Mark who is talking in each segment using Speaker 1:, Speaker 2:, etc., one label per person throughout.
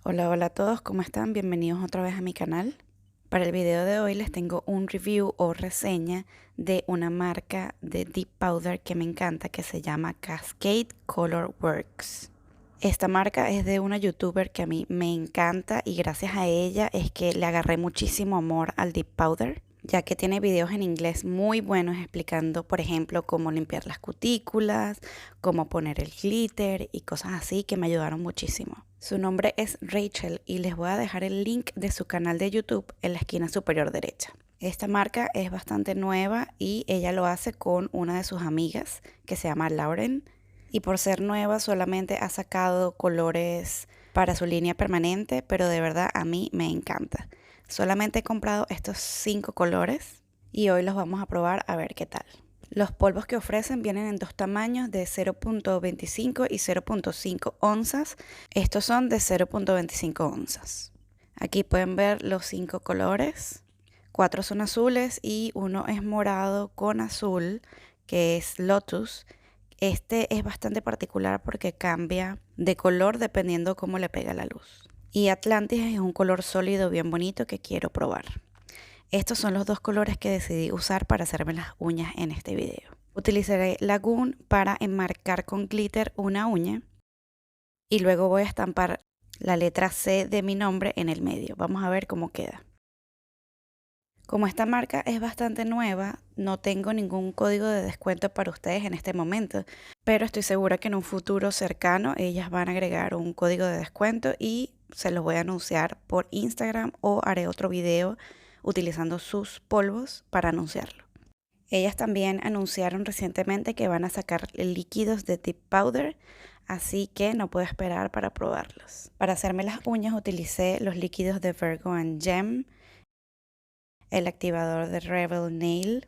Speaker 1: Hola, hola a todos, ¿cómo están? Bienvenidos otra vez a mi canal. Para el video de hoy les tengo un review o reseña de una marca de Dip Powder que me encanta, que se llama Cascade Color Works. Esta marca es de una youtuber que a mí me encanta y gracias a ella es que le agarré muchísimo amor al Dip Powder, ya que tiene videos en inglés muy buenos explicando, por ejemplo, cómo limpiar las cutículas, cómo poner el glitter y cosas así que me ayudaron muchísimo. Su nombre es Rachel y les voy a dejar el link de su canal de YouTube en la esquina superior derecha. Esta marca es bastante nueva y ella lo hace con una de sus amigas que se llama Lauren. Y por ser nueva solamente ha sacado colores para su línea permanente, pero de verdad a mí me encanta. Solamente he comprado estos 5 colores y hoy los vamos a probar a ver qué tal. Los polvos que ofrecen vienen en dos tamaños de 0.25 y 0.5 onzas. Estos son de 0.25 onzas. Aquí pueden ver los 5 colores. 4 son azules y uno es morado con azul, que es Lotus. Este es bastante particular porque cambia de color dependiendo cómo le pega la luz. Y Atlantis es un color sólido bien bonito que quiero probar. Estos son los dos colores que decidí usar para hacerme las uñas en este video. Utilizaré Lagoon para enmarcar con glitter una uña y luego voy a estampar la letra C de mi nombre en el medio. Vamos a ver cómo queda. Como esta marca es bastante nueva, no tengo ningún código de descuento para ustedes en este momento, pero estoy segura que en un futuro cercano ellas van a agregar un código de descuento y se los voy a anunciar por Instagram o haré otro video utilizando sus polvos para anunciarlo. Ellas también anunciaron recientemente que van a sacar líquidos de Dip Powder, así que no puedo esperar para probarlos. Para hacerme las uñas utilicé los líquidos de Virgo and Gem, el activador de Rebel Nail,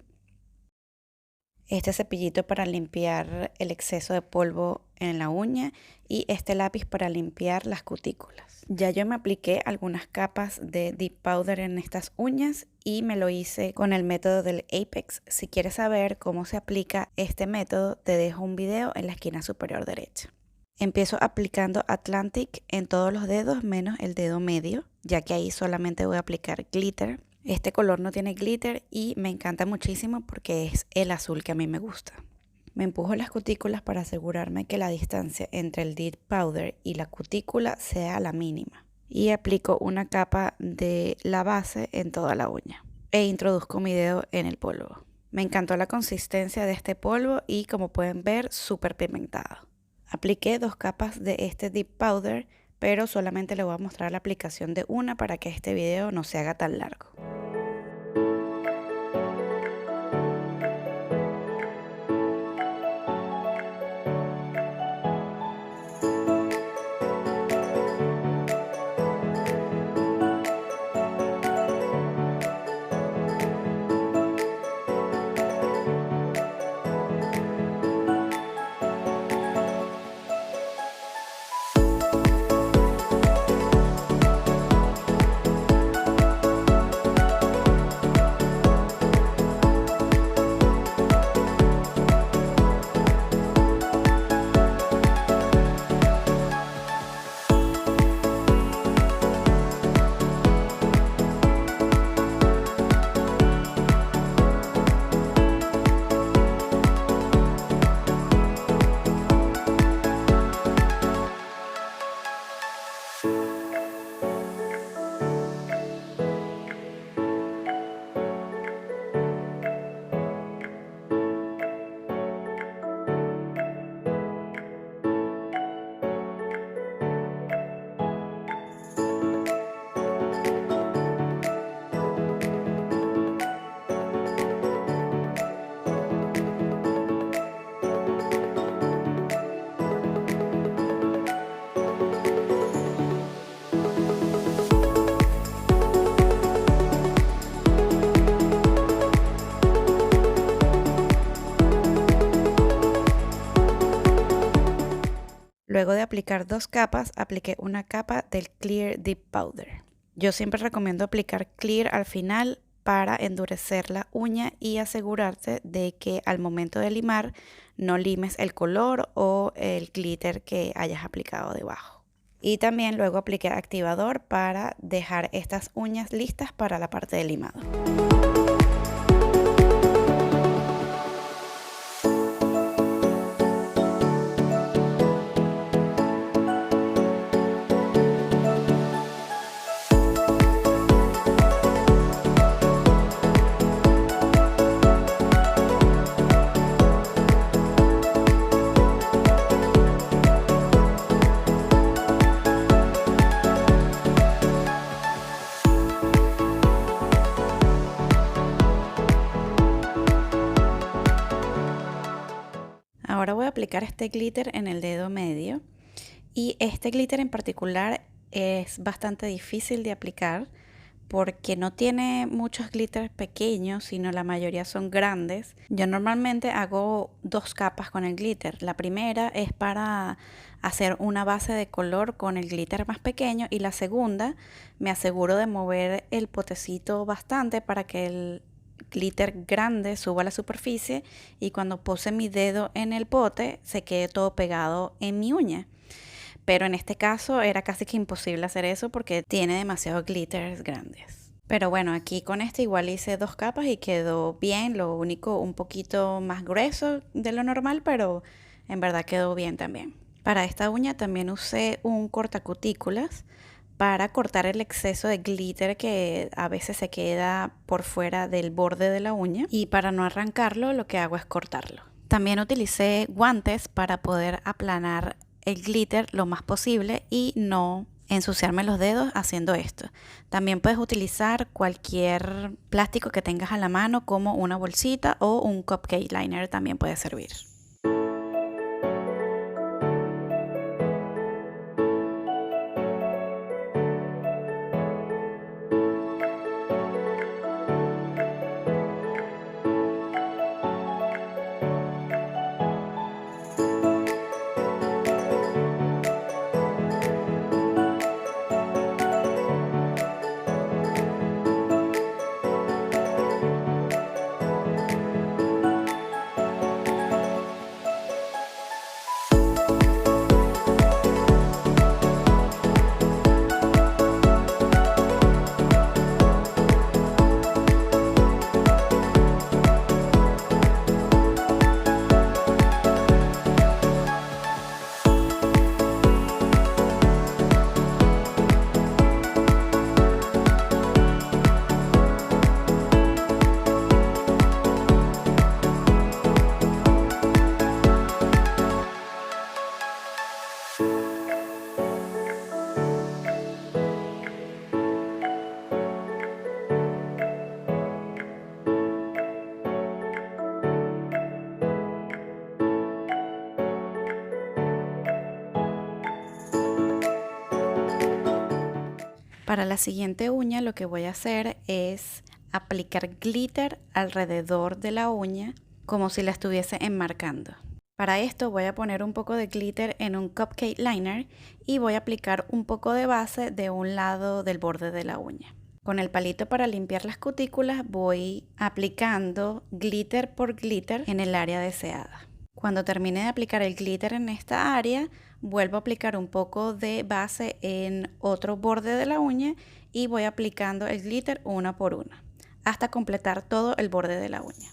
Speaker 1: este cepillito para limpiar el exceso de polvo en la uña y este lápiz para limpiar las cutículas. Ya yo me apliqué algunas capas de Dip Powder en estas uñas y me lo hice con el método del Apex. Si quieres saber cómo se aplica este método, te dejo un video en la esquina superior derecha. Empiezo aplicando Atlantic en todos los dedos menos el dedo medio, ya que ahí solamente voy a aplicar glitter. Este color no tiene glitter y me encanta muchísimo porque es el azul que a mí me gusta. Me empujo las cutículas para asegurarme que la distancia entre el Dip Powder y la cutícula sea la mínima. Y aplico una capa de la base en toda la uña. E introduzco mi dedo en el polvo. Me encantó la consistencia de este polvo y como pueden ver, súper pigmentado. Apliqué 2 capas de este Dip Powder, pero solamente les voy a mostrar la aplicación de una para que este video no se haga tan largo. Luego de aplicar 2 capas, apliqué una capa del Clear Dip Powder. Yo siempre recomiendo aplicar Clear al final para endurecer la uña y asegurarte de que al momento de limar no limes el color o el glitter que hayas aplicado debajo. Y también luego apliqué activador para dejar estas uñas listas para la parte de limado. Ahora voy a aplicar este glitter en el dedo medio, y este glitter en particular es bastante difícil de aplicar porque no tiene muchos glitters pequeños, sino la mayoría son grandes. Yo normalmente hago 2 capas con el glitter. La primera es para hacer una base de color con el glitter más pequeño, y la segunda me aseguro de mover el potecito bastante para que el glitter grande suba a la superficie y cuando pose mi dedo en el pote se quede todo pegado en mi uña. Pero en este caso era casi que imposible hacer eso porque tiene demasiados glitters grandes. Pero bueno, aquí con este igual hice 2 capas y quedó bien. Lo único un poquito más grueso de lo normal, pero en verdad quedó bien también. Para esta uña también usé un cortacutículas para cortar el exceso de glitter que a veces se queda por fuera del borde de la uña, y para no arrancarlo lo que hago es cortarlo. También utilicé guantes para poder aplanar el glitter lo más posible y no ensuciarme los dedos haciendo esto. También puedes utilizar cualquier plástico que tengas a la mano, como una bolsita o un cupcake liner también puede servir. Para la siguiente uña lo que voy a hacer es aplicar glitter alrededor de la uña como si la estuviese enmarcando. Para esto voy a poner un poco de glitter en un cupcake liner y voy a aplicar un poco de base de un lado del borde de la uña. Con el palito para limpiar las cutículas voy aplicando glitter por glitter en el área deseada. Cuando termine de aplicar el glitter en esta área, vuelvo a aplicar un poco de base en otro borde de la uña y voy aplicando el glitter una por una hasta completar todo el borde de la uña.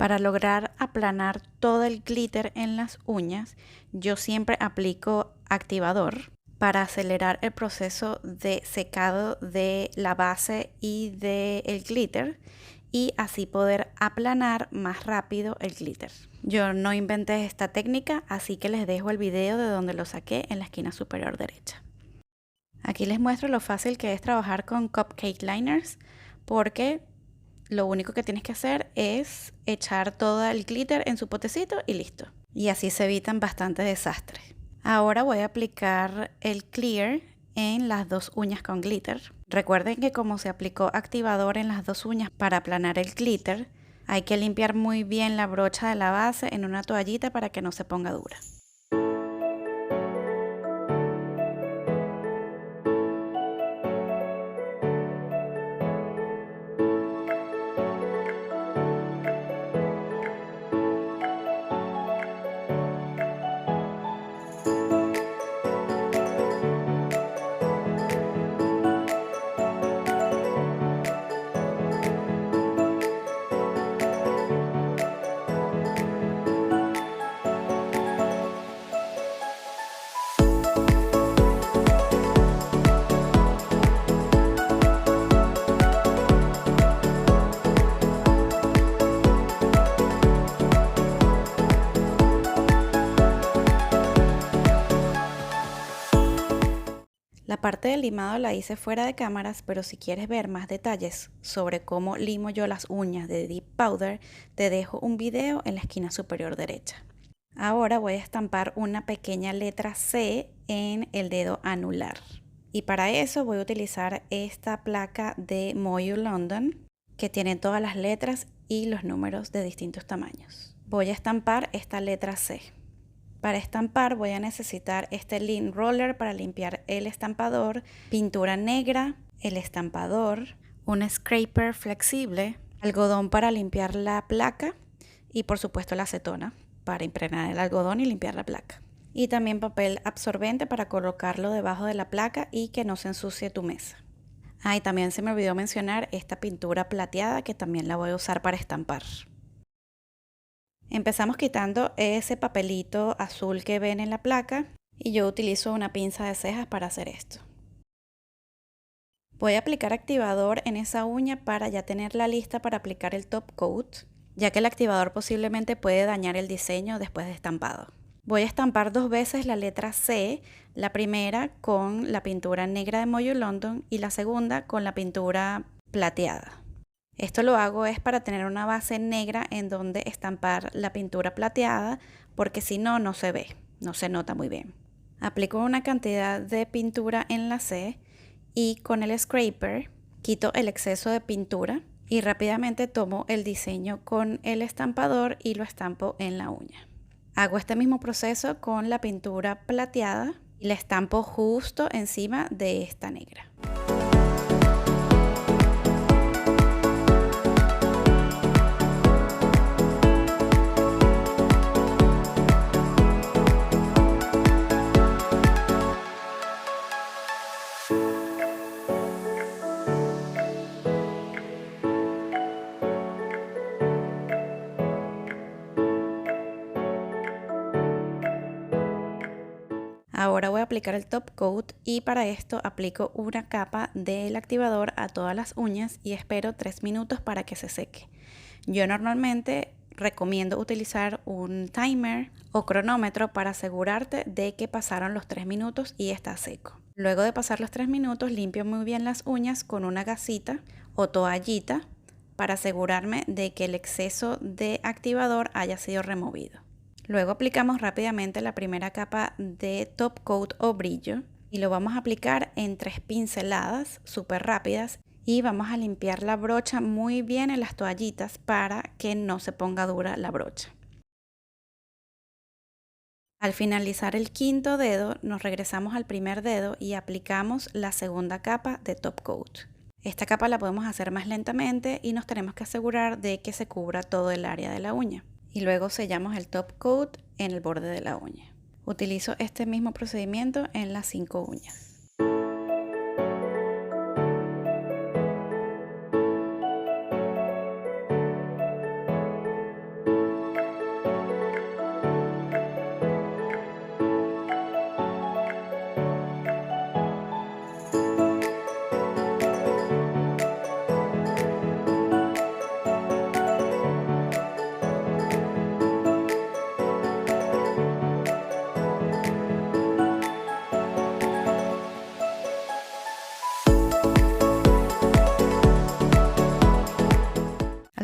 Speaker 1: Para lograr aplanar todo el glitter en las uñas, yo siempre aplico activador para acelerar el proceso de secado de la base y del glitter y así poder aplanar más rápido el glitter. Yo no inventé esta técnica, así que les dejo el video de donde lo saqué en la esquina superior derecha. Aquí les muestro lo fácil que es trabajar con cupcake liners, porque lo único que tienes que hacer es echar todo el glitter en su potecito y listo. Y así se evitan bastante desastres. Ahora voy a aplicar el clear en las dos uñas con glitter. Recuerden que como se aplicó activador en las dos uñas para aplanar el glitter, hay que limpiar muy bien la brocha de la base en una toallita para que no se ponga dura. La parte del limado la hice fuera de cámaras, pero si quieres ver más detalles sobre cómo limo yo las uñas de Dip Powder, te dejo un video en la esquina superior derecha. Ahora voy a estampar una pequeña letra C en el dedo anular. Y para eso voy a utilizar esta placa de Moyu London, que tiene todas las letras y los números de distintos tamaños. Voy a estampar esta letra C. Para estampar voy a necesitar este lint roller para limpiar el estampador, pintura negra, el estampador, un scraper flexible, algodón para limpiar la placa y por supuesto la acetona para impregnar el algodón y limpiar la placa. Y también papel absorbente para colocarlo debajo de la placa y que no se ensucie tu mesa. Y también se me olvidó mencionar esta pintura plateada que también la voy a usar para estampar. Empezamos quitando ese papelito azul que ven en la placa y yo utilizo una pinza de cejas para hacer esto. Voy a aplicar activador en esa uña para ya tenerla lista para aplicar el top coat, ya que el activador posiblemente puede dañar el diseño después de estampado. Voy a estampar dos veces la letra C, la primera con la pintura negra de Moyu London y la segunda con la pintura plateada. Esto lo hago es para tener una base negra en donde estampar la pintura plateada, porque si no, no se ve, no se nota muy bien. Aplico una cantidad de pintura en la C y con el scraper quito el exceso de pintura y rápidamente tomo el diseño con el estampador y lo estampo en la uña. Hago este mismo proceso con la pintura plateada y la estampo justo encima de esta negra. Ahora voy a aplicar el top coat y para esto aplico una capa del activador a todas las uñas y espero 3 minutos para que se seque. Yo normalmente recomiendo utilizar un timer o cronómetro para asegurarte de que pasaron los 3 minutos y está seco. Luego de pasar los 3 minutos limpio muy bien las uñas con una gasita o toallita para asegurarme de que el exceso de activador haya sido removido. Luego aplicamos rápidamente la primera capa de top coat o brillo y lo vamos a aplicar en 3 pinceladas súper rápidas y vamos a limpiar la brocha muy bien en las toallitas para que no se ponga dura la brocha. Al finalizar el quinto dedo nos regresamos al primer dedo y aplicamos la segunda capa de top coat. Esta capa la podemos hacer más lentamente y nos tenemos que asegurar de que se cubra todo el área de la uña. Y luego sellamos el top coat en el borde de la uña. Utilizo este mismo procedimiento en las 5 uñas.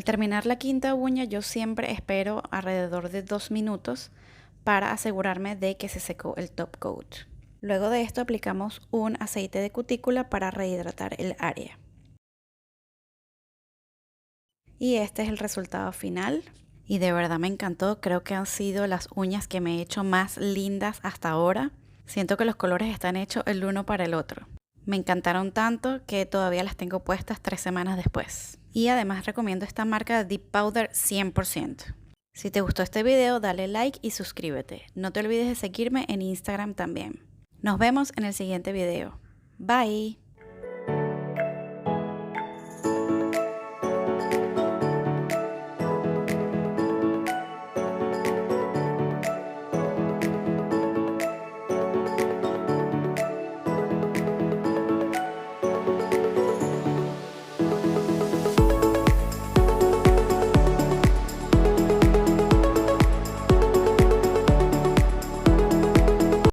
Speaker 1: terminar la quinta uña yo siempre espero alrededor de 2 minutos para asegurarme de que se secó el top coat. Luego de esto aplicamos un aceite de cutícula para rehidratar el área. Y este es el resultado final. Y de verdad me encantó, creo que han sido las uñas que me he hecho más lindas hasta ahora. Siento que los colores están hechos el uno para el otro. Me encantaron tanto que todavía las tengo puestas 3 semanas después. Y además recomiendo esta marca Dip Powder 100%. Si te gustó este video, dale like y suscríbete. No te olvides de seguirme en Instagram también. Nos vemos en el siguiente video. Bye.